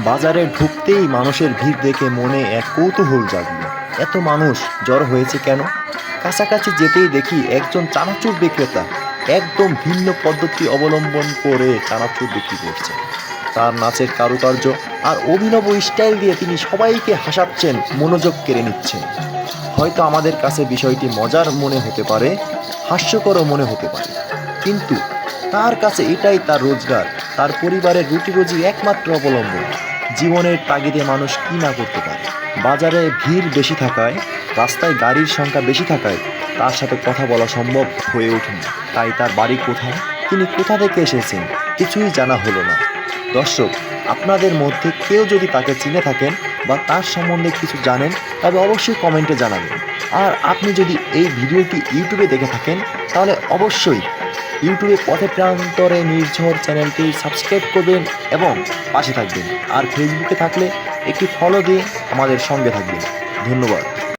বাজারে ঢুকতেই মানুষের ভিড় দেখে মনে এক কৌতূহল জাগলো। এত মানুষ জড়ো হয়েছে কেন? কাছাকাছি যেতেই দেখি একজন চানাচুর বিক্রেতা একদম ভিন্ন পদ্ধতি অবলম্বন করে চানাচুর বিক্রি করছে। তার নাচের কারুকার্য আর অভিনব স্টাইল দিয়ে তিনি সবাইকে হাসাচ্ছেন, মনোযোগ কেড়ে নিচ্ছেন। হয়তো আমাদের কাছে বিষয়টি মজার মনে হতে পারে, হাস্যকরও মনে হতে পারে, কিন্তু তার কাছে এটাই তার রোজগার, তার পরিবারের রুটি রুজির একমাত্র অবলম্বন। জীবনের তাগিদে মানুষ কি না করতে পারে। বাজারে ভিড় বেশি থাকায়, রাস্তায় গাড়ির সংখ্যা বেশি থাকায় তার সাথে কথা বলা সম্ভব হয়ে ওঠেনি। তাই তার বাড়ি কোথায়, তিনি কোথা থেকে এসেছেন, কিছুই জানা হলো না। দর্শক, আপনাদের মধ্যে কেউ যদি তাকে চিনে থাকেন বা তার সম্বন্ধে কিছু জানেন, তবে অবশ্যই কমেন্টে জানাবেন। আর আপনি যদি এই ভিডিওটি ইউটিউবে দেখে থাকেন, তাহলে অবশ্যই ইউটিউবে পথে প্রান্তরে নির্ঝর চ্যানেলটি সাবস্ক্রাইব করবেন এবং পাশে থাকবেন। আর ফেসবুকে থাকলে একটি ফলো দিয়ে আমাদের সঙ্গে থাকবেন। ধন্যবাদ।